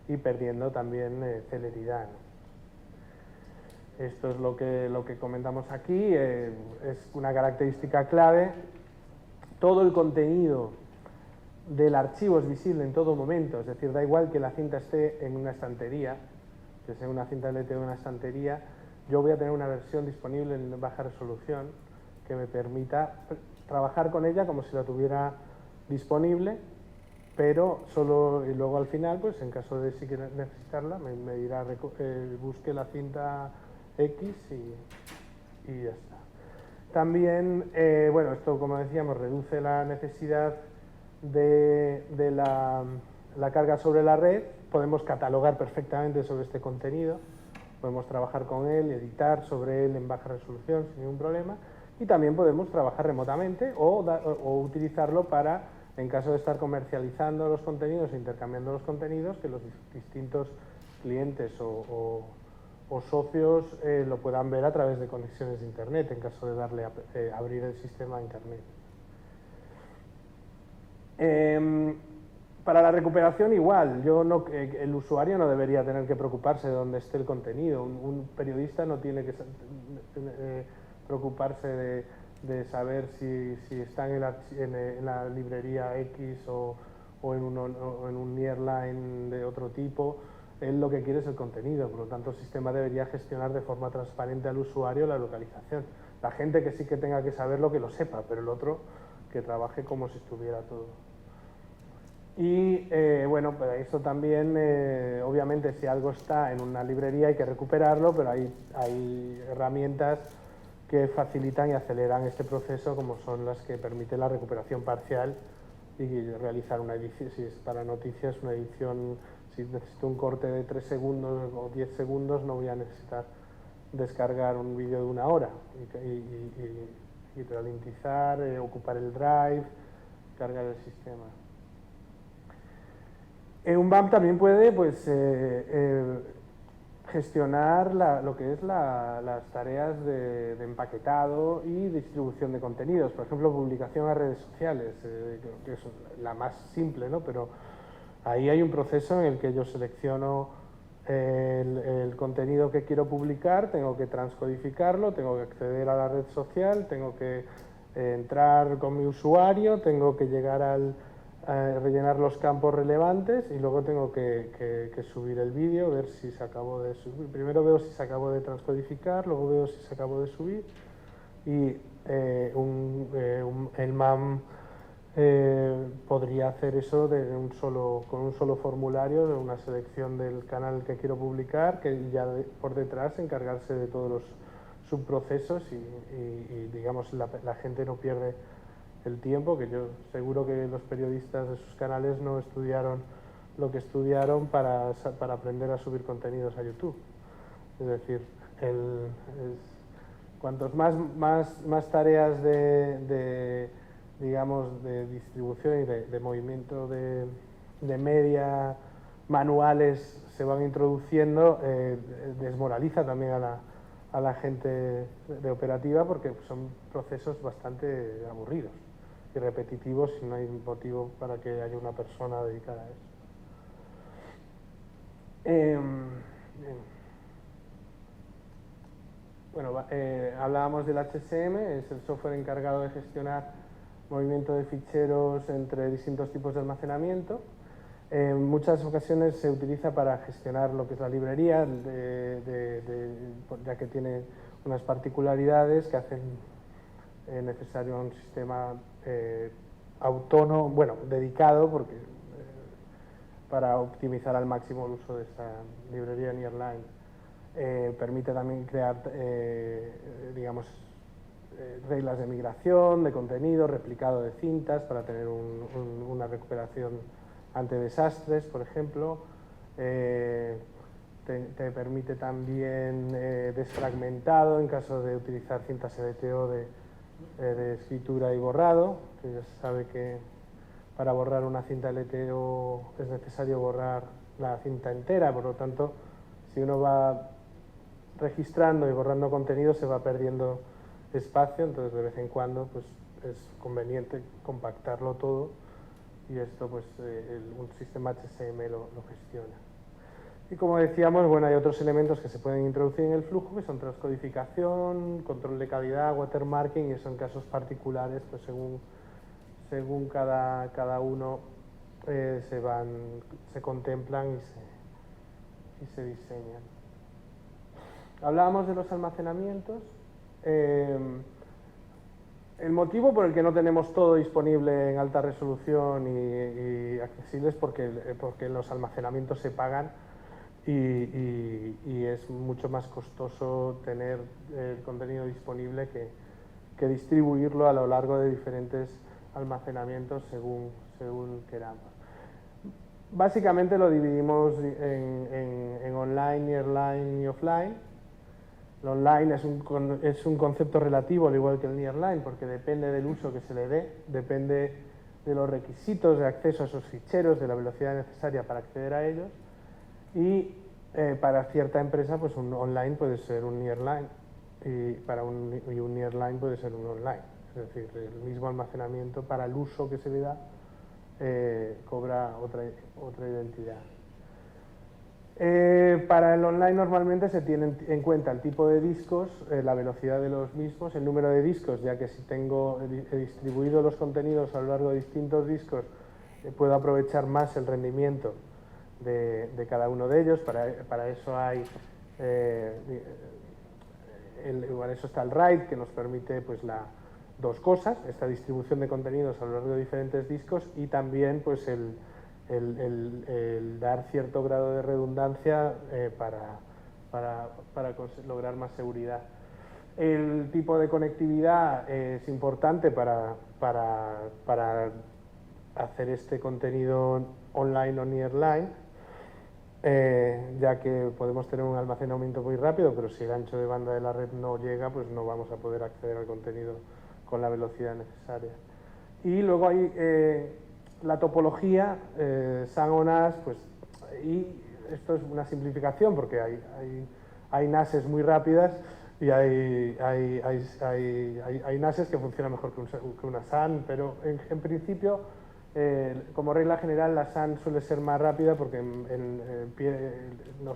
y perdiendo también celeridad, ¿no? Esto es lo que comentamos aquí, es una característica clave. Todo el contenido del archivo es visible en todo momento, es decir, da igual que la cinta esté en una estantería, que sea una cinta LTO en una estantería, yo voy a tener una versión disponible en baja resolución que me permita trabajar con ella como si la tuviera disponible, pero solo, y luego al final, pues en caso de si quiera necesitarla, me dirá busque la cinta X y ya está. También, bueno, esto como decíamos, reduce la necesidad de la carga sobre la red, podemos catalogar perfectamente sobre este contenido, podemos trabajar con él, editar sobre él en baja resolución sin ningún problema, y también podemos trabajar remotamente o utilizarlo para, en caso de estar comercializando los contenidos e intercambiando los contenidos, que los distintos clientes o socios lo puedan ver a través de conexiones de internet, en caso de darle abrir el sistema a internet. Para la recuperación igual, el usuario no debería tener que preocuparse de dónde esté el contenido, un periodista no tiene que preocuparse de saber si está en la librería X o en un nearline de otro tipo. Él lo que quiere es el contenido, por lo tanto el sistema debería gestionar de forma transparente al usuario la localización. La gente que sí que tenga que saberlo, que lo sepa, pero el otro que trabaje como si estuviera todo. Y bueno, pues eso también, obviamente si algo está en una librería hay que recuperarlo, pero hay herramientas que facilitan y aceleran este proceso, como son las que permiten la recuperación parcial y realizar una edición, si es para noticias, una edición, si necesito un corte de 3 segundos o 10 segundos, no voy a necesitar descargar un vídeo de 1 hora y ralentizar, ocupar el drive, cargar el sistema. Un BAM también puede pues, gestionar lo que es las tareas de empaquetado y distribución de contenidos, por ejemplo, publicación a redes sociales, que es la más simple, ¿no? Pero ahí hay un proceso en el que yo selecciono el contenido que quiero publicar, tengo que transcodificarlo, tengo que acceder a la red social, tengo que entrar con mi usuario, tengo que llegar a rellenar los campos relevantes y luego tengo que subir el vídeo, ver si se acabó de subir. Primero veo si se acabó de transcodificar, luego veo si se acabó de subir y el MAM podría hacer eso con un solo formulario, de una selección del canal que quiero publicar, que ya por detrás encargarse de todos los subprocesos y digamos la gente no pierde el tiempo, que yo seguro que los periodistas de sus canales no estudiaron lo que estudiaron para aprender a subir contenidos a YouTube. Es decir, cuantos más tareas digamos, de distribución y de movimiento de media manuales se van introduciendo, desmoraliza también a la gente de operativa, porque son procesos bastante aburridos y repetitivos y no hay motivo para que haya una persona dedicada a eso. Bueno, hablábamos del HSM, es el software encargado de gestionar movimiento de ficheros entre distintos tipos de almacenamiento. En muchas ocasiones se utiliza para gestionar lo que es la librería, ya que tiene unas particularidades que hacen necesario un sistema autónomo, bueno, dedicado, porque para optimizar al máximo el uso de esta librería Nearline. Permite también crear, digamos, reglas de migración, de contenido, replicado de cintas para tener una recuperación ante desastres, por ejemplo. Te permite también desfragmentado en caso de utilizar cintas LTO de escritura y borrado, que ya se sabe que para borrar una cinta LTO es necesario borrar la cinta entera, por lo tanto, si uno va registrando y borrando contenido se va perdiendo espacio, entonces de vez en cuando pues, es conveniente compactarlo todo y esto pues un sistema HSM lo gestiona. Y como decíamos, bueno, hay otros elementos que se pueden introducir en el flujo que son transcodificación, control de calidad, watermarking, y eso en casos particulares, pues según cada uno se contemplan y se diseñan. Hablábamos de los almacenamientos. El motivo por el que no tenemos todo disponible en alta resolución y accesible es porque los almacenamientos se pagan y es mucho más costoso tener el contenido disponible que distribuirlo a lo largo de diferentes almacenamientos según queramos. Básicamente lo dividimos en online, nearline y offline. El online es un concepto relativo, al igual que el nearline, porque depende del uso que se le dé, depende de los requisitos de acceso a esos ficheros, de la velocidad necesaria para acceder a ellos, y para cierta empresa pues un online puede ser un nearline y un nearline puede ser un online, es decir, el mismo almacenamiento para el uso que se le da cobra otra identidad. Para el online normalmente se tiene en cuenta el tipo de discos, la velocidad de los mismos, el número de discos, ya que si he distribuido los contenidos a lo largo de distintos discos, puedo aprovechar más el rendimiento de cada uno de ellos. Para eso hay para eso está el RAID, que nos permite pues dos cosas, esta distribución de contenidos a lo largo de diferentes discos y también pues el dar cierto grado de redundancia para lograr más seguridad. El tipo de conectividad es importante para hacer este contenido online o nearline, ya que podemos tener un almacenamiento muy rápido, pero si el ancho de banda de la red no llega, pues no vamos a poder acceder al contenido con la velocidad necesaria. Y luego hay la topología, SAN o NAS, pues, y esto es una simplificación porque hay NASes muy rápidas y hay NASes que funcionan mejor que una SAN, pero en principio, como regla general, la SAN suele ser más rápida porque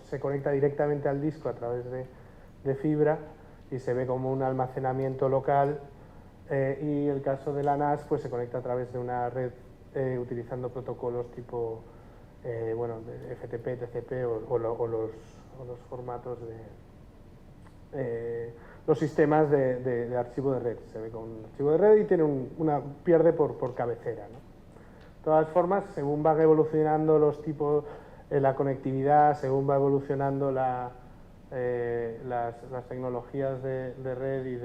se conecta directamente al disco a través de fibra y se ve como un almacenamiento local. Y el caso de la NAS pues se conecta a través de una red utilizando protocolos tipo de FTP, TCP o los formatos los sistemas de archivo de red. Se ve con un archivo de red y tiene pierde por cabecera, ¿no? De todas formas, según van evolucionando los tipos, la conectividad, según va evolucionando las tecnologías de red y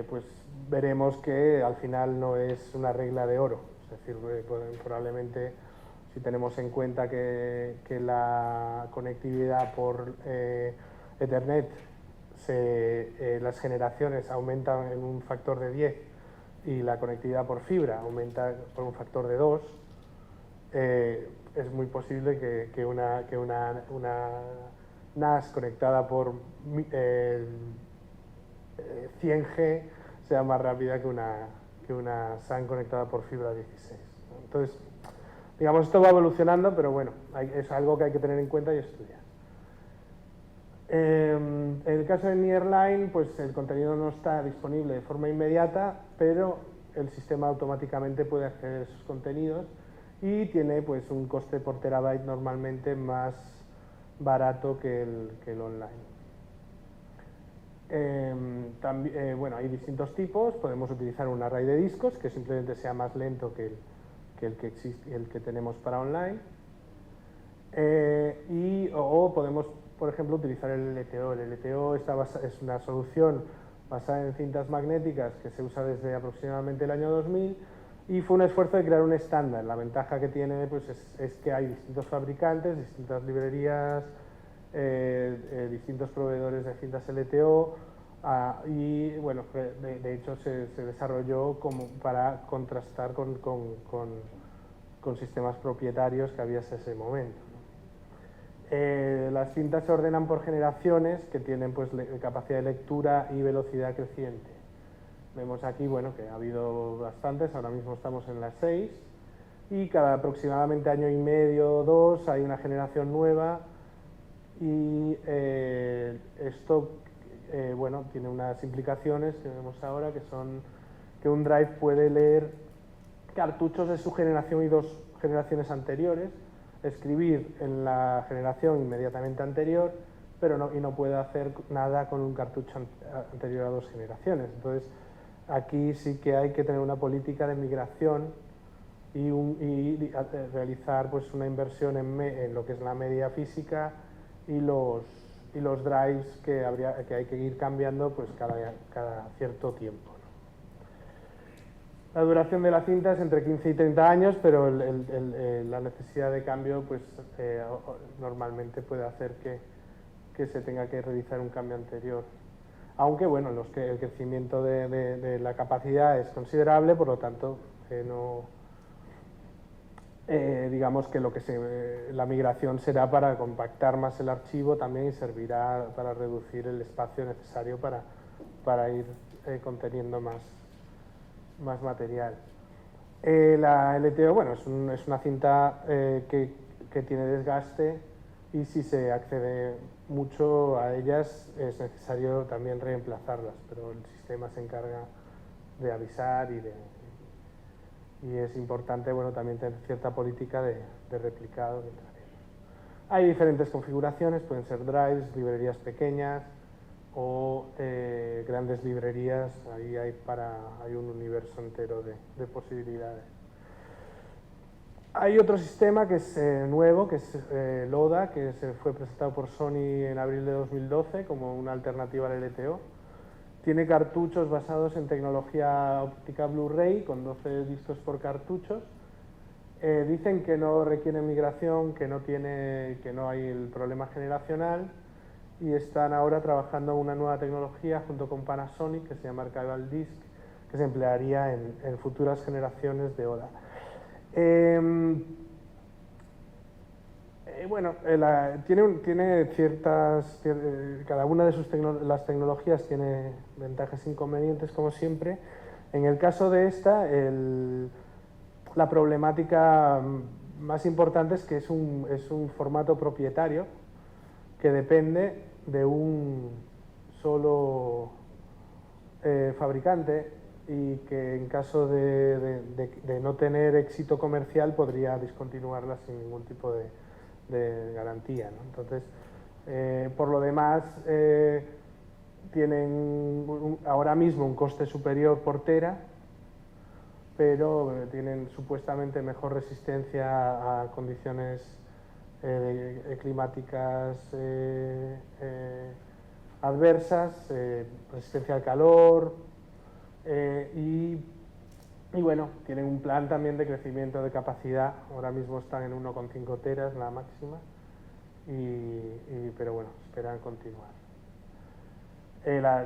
pues veremos que al final no es una regla de oro. Es decir, probablemente si tenemos en cuenta que la conectividad por Ethernet, las generaciones aumentan en un factor de 10 y la conectividad por fibra aumenta por un factor de 2, es muy posible que una NAS conectada por 100G sea más rápida que una SAN conectada por fibra 16. Entonces, digamos, esto va evolucionando, pero bueno, es algo que hay que tener en cuenta y estudiar. En el caso de Nearline, pues el contenido no está disponible de forma inmediata, pero el sistema automáticamente puede acceder a esos contenidos y tiene pues un coste por terabyte normalmente más barato que el online. Bueno, hay distintos tipos. Podemos utilizar un array de discos que simplemente sea más lento que el que existe, el que tenemos para online. O podemos, por ejemplo, utilizar el LTO. El LTO es una solución basada en cintas magnéticas que se usa desde aproximadamente el año 2000 y fue un esfuerzo de crear un estándar. La ventaja que tiene pues, es que hay distintos fabricantes, distintas librerías, distintos proveedores de cintas LTO y bueno, de hecho se desarrolló como para contrastar con sistemas propietarios que había hasta ese momento. Las cintas se ordenan por generaciones que tienen pues, capacidad de lectura y velocidad creciente. Vemos aquí bueno, que ha habido bastantes, ahora mismo estamos en las 6 y cada aproximadamente año y medio o 2 hay una generación nueva y esto bueno, tiene unas implicaciones que vemos ahora que son que un drive puede leer cartuchos de su generación y 2 generaciones anteriores, escribir en la generación inmediatamente anterior, pero no puede hacer nada con un cartucho anterior a 2 generaciones. Entonces, aquí sí que hay que tener una política de migración y realizar pues, una inversión en lo que es la media física y los drives que hay que ir cambiando pues, cada cierto tiempo. La duración de la cinta es entre 15 y 30 años, pero la necesidad de cambio pues, normalmente puede hacer que se tenga que realizar un cambio anterior. Aunque bueno, el crecimiento de la capacidad es considerable, por lo tanto, digamos que la migración será para compactar más el archivo también y servirá para reducir el espacio necesario para ir conteniendo más material. La LTO, bueno, es una cinta que tiene desgaste y si se accede mucho a ellas es necesario también reemplazarlas, pero el sistema se encarga de avisar y es importante bueno, también tener cierta política de replicado. Hay diferentes configuraciones, pueden ser drives, librerías pequeñas, o grandes librerías, ahí hay un universo entero de posibilidades. Hay otro sistema que es nuevo, que es LODA, que se fue presentado por Sony en abril de 2012 como una alternativa al LTO. Tiene cartuchos basados en tecnología óptica Blu-ray con 12 discos por cartuchos. Dicen que no requiere migración, que no hay el problema generacional, y están ahora trabajando en una nueva tecnología junto con Panasonic que se llama Archival Disc, que se emplearía en futuras generaciones de ODA. Bueno, tiene ciertas... cada una de las tecnologías tiene ventajas e inconvenientes, como siempre. En el caso de esta, la problemática más importante es que es un formato propietario que depende de un solo fabricante y que en caso de no tener éxito comercial podría discontinuarla sin ningún tipo de garantía, ¿no? Entonces, por lo demás, tienen ahora mismo un coste superior por tera, pero tienen supuestamente mejor resistencia a condiciones climáticas adversas, resistencia al calor y bueno, tienen un plan también de crecimiento de capacidad. Ahora mismo están en 1,5 teras la máxima, pero bueno, esperan continuar.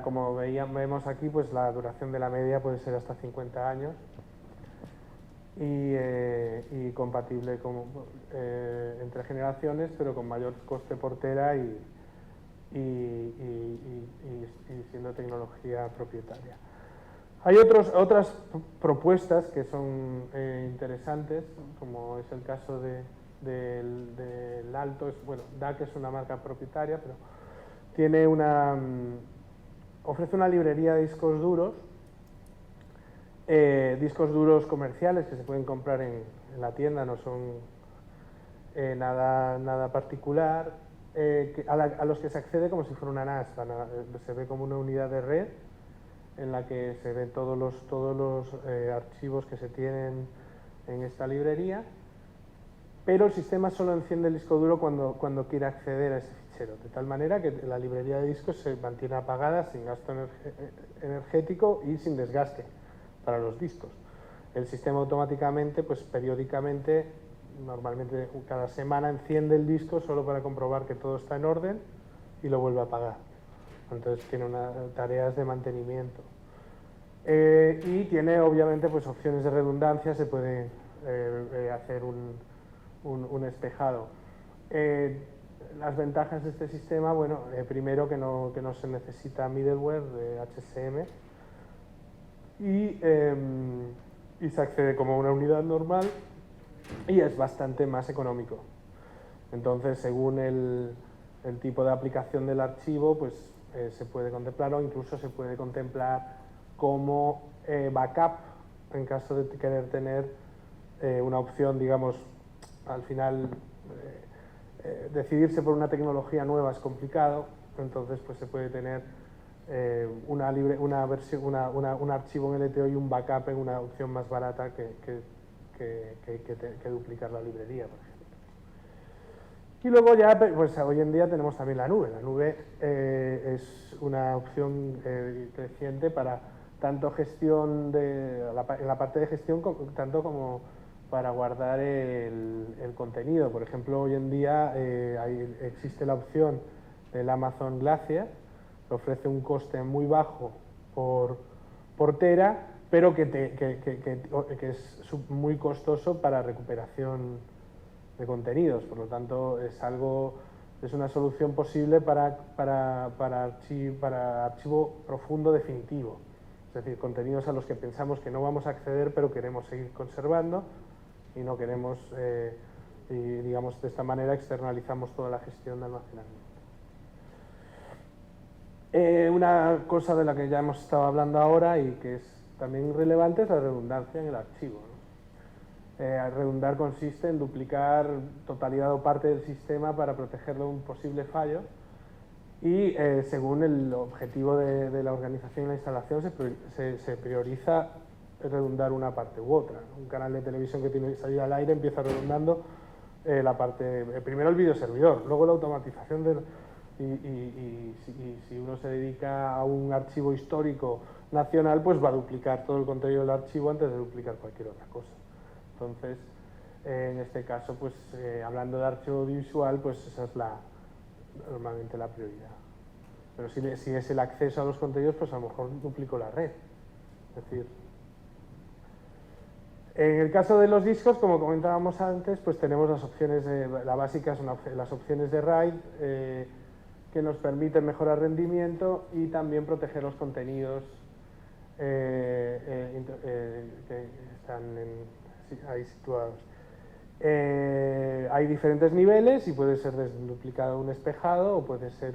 Como vemos aquí, pues la duración de la media puede ser hasta 50 años y compatible entre generaciones, pero con mayor coste por tera y siendo tecnología propietaria. Hay otras propuestas que son interesantes, como es el caso del Alto. Bueno, DAC es una marca propietaria, pero tiene ofrece una librería de discos duros comerciales que se pueden comprar en la tienda, no son nada particular, a los que se accede como si fuera una NAS. Se ve como una unidad de red en la que se ven todos los archivos que se tienen en esta librería, pero el sistema solo enciende el disco duro cuando quiere acceder a ese fichero, de tal manera que la librería de discos se mantiene apagada sin gasto energético y sin desgaste para los discos. El sistema automáticamente, pues periódicamente, normalmente cada semana, enciende el disco solo para comprobar que todo está en orden y lo vuelve a apagar. Entonces tiene tareas de mantenimiento. Y tiene obviamente pues opciones de redundancia, se puede hacer un espejado. Las ventajas de este sistema, bueno, primero que no se necesita middleware de HSM y se accede como a una unidad normal y es bastante más económico. Entonces, según el tipo de aplicación del archivo, pues se puede contemplar, o incluso se puede contemplar como backup en caso de querer tener una opción, digamos, al final decidirse por una tecnología nueva es complicado, entonces pues se puede tener un archivo en LTO y un backup en una opción más barata que duplicar la librería, por ejemplo. Y luego ya, pues hoy en día tenemos también la nube. La nube es una opción creciente para tanto gestión en la parte de gestión, tanto como para guardar el contenido. Por ejemplo, hoy en día existe la opción del Amazon Glacier, que ofrece un coste muy bajo por tera, pero que es muy costoso para recuperación de contenidos. Por lo tanto, es una solución posible para archivo profundo definitivo. Es decir, contenidos a los que pensamos que no vamos a acceder, pero queremos seguir conservando y no queremos, y digamos, de esta manera externalizamos toda la gestión de almacenamiento. Una cosa de la que ya hemos estado hablando ahora y que es también relevante es la redundancia en el archivo, ¿no? Redundar consiste en duplicar totalidad o parte del sistema para protegerlo de un posible fallo y según el objetivo de la organización y la instalación se prioriza redundar una parte u otra. Un canal de televisión que tiene que salir al aire empieza redundando la parte, primero el videoservidor, luego la automatización y si uno se dedica a un archivo histórico nacional, pues va a duplicar todo el contenido del archivo antes de duplicar cualquier otra cosa. Entonces, en este caso, pues hablando de archivo audiovisual, pues esa es normalmente la prioridad. Pero si es el acceso a los contenidos, pues a lo mejor duplico la red. Es decir, en el caso de los discos, como comentábamos antes, pues tenemos las opciones, la básica son las opciones de RAID, que nos permiten mejorar rendimiento y también proteger los contenidos que están ahí situados. Hay diferentes niveles y puede ser desde un duplicado a un espejado o puede ser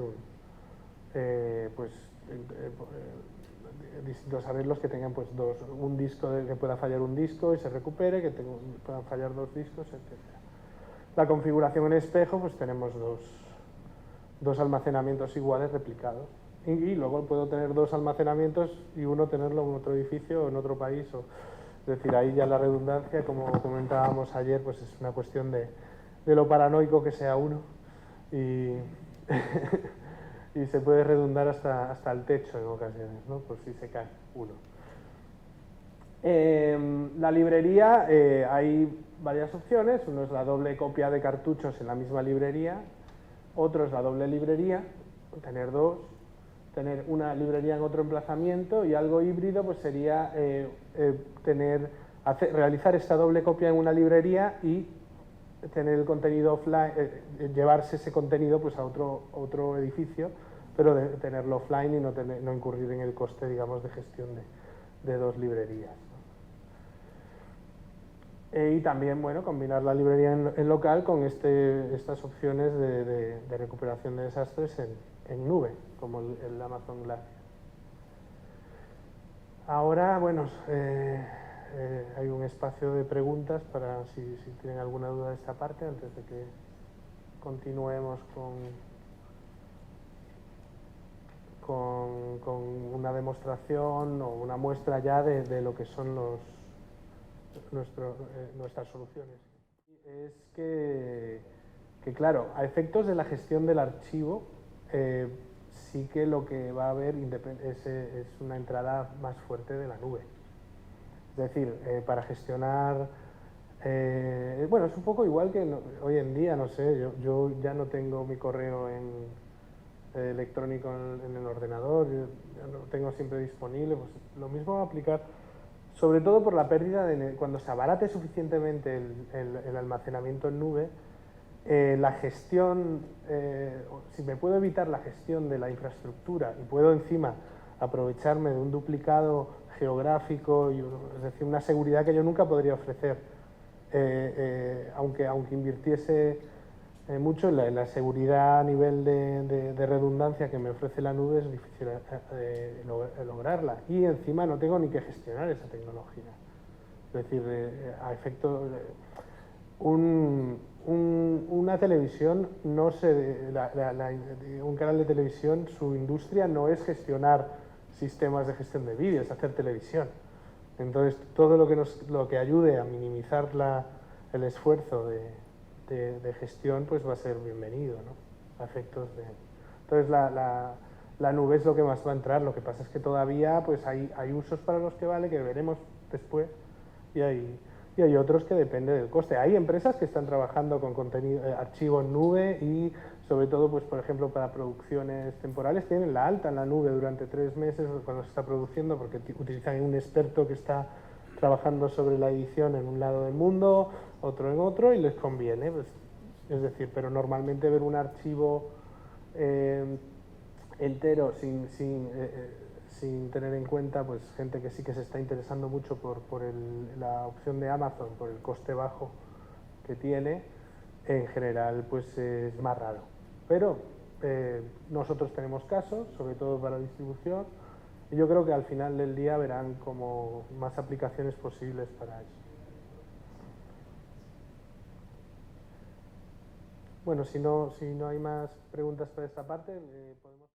distintos arreglos que tengan pues un disco que pueda fallar un disco y se recupere, que puedan fallar dos discos, etc. La configuración en espejo, pues tenemos dos almacenamientos iguales replicados y luego puedo tener dos almacenamientos y uno tenerlo en otro edificio o en otro país es decir, ahí ya la redundancia, como comentábamos ayer, pues es una cuestión de lo paranoico que sea uno y, y se puede redundar hasta el techo en ocasiones, ¿no? Por si se cae uno. La librería, hay varias opciones. Uno es la doble copia de cartuchos en la misma librería, otro es la doble librería, tener dos, tener una librería en otro emplazamiento, y algo híbrido pues sería realizar esta doble copia en una librería y tener el contenido offline, llevarse ese contenido pues a otro edificio, pero tenerlo offline y no incurrir en el coste, digamos, de gestión de dos librerías. Y también, bueno, combinar la librería en local con estas opciones de recuperación de desastres en nube, como el Amazon Glacier. Ahora, bueno, hay un espacio de preguntas para si tienen alguna duda de esta parte antes de que continuemos con una demostración o una muestra ya de lo que son nuestras soluciones. Es que, claro, a efectos de la gestión del archivo, sí que lo que va a haber es una entrada más fuerte de la nube. Es decir, para gestionar... bueno, es un poco igual que hoy en día, no sé, yo ya no tengo mi correo electrónico en el ordenador, yo ya lo tengo siempre disponible, pues lo mismo va a aplicar, sobre todo por la pérdida de... Cuando se abarate suficientemente el almacenamiento en nube, la gestión, si me puedo evitar la gestión de la infraestructura y puedo encima aprovecharme de un duplicado geográfico, es decir, una seguridad que yo nunca podría ofrecer, aunque invirtiese mucho en la seguridad a nivel de redundancia que me ofrece la nube, es difícil lograrla. Y encima no tengo ni que gestionar esa tecnología. Es decir, a efecto... una televisión no un canal de televisión, su industria no es gestionar sistemas de gestión de vídeo, es hacer televisión. Entonces todo lo que ayude a minimizar el esfuerzo de gestión, pues va a ser bienvenido, ¿no? A efectos de... Entonces la nube es lo que más va a entrar. Lo que pasa es que todavía pues hay usos para los que vale, que veremos después, y hay otros que depende del coste. Hay empresas que están trabajando con contenido, archivo en nube, y sobre todo, pues por ejemplo, para producciones temporales tienen la alta en la nube durante 3 meses cuando se está produciendo, porque utilizan un experto que está trabajando sobre la edición en un lado del mundo, otro en otro, y les conviene. Pues, es decir, pero normalmente ver un archivo entero sin tener en cuenta, pues gente que sí que se está interesando mucho por la opción de Amazon, por el coste bajo que tiene, en general pues es más raro. Pero nosotros tenemos casos, sobre todo para distribución, y yo creo que al final del día verán como más aplicaciones posibles para eso. Bueno, si no hay más preguntas para esta parte, podemos...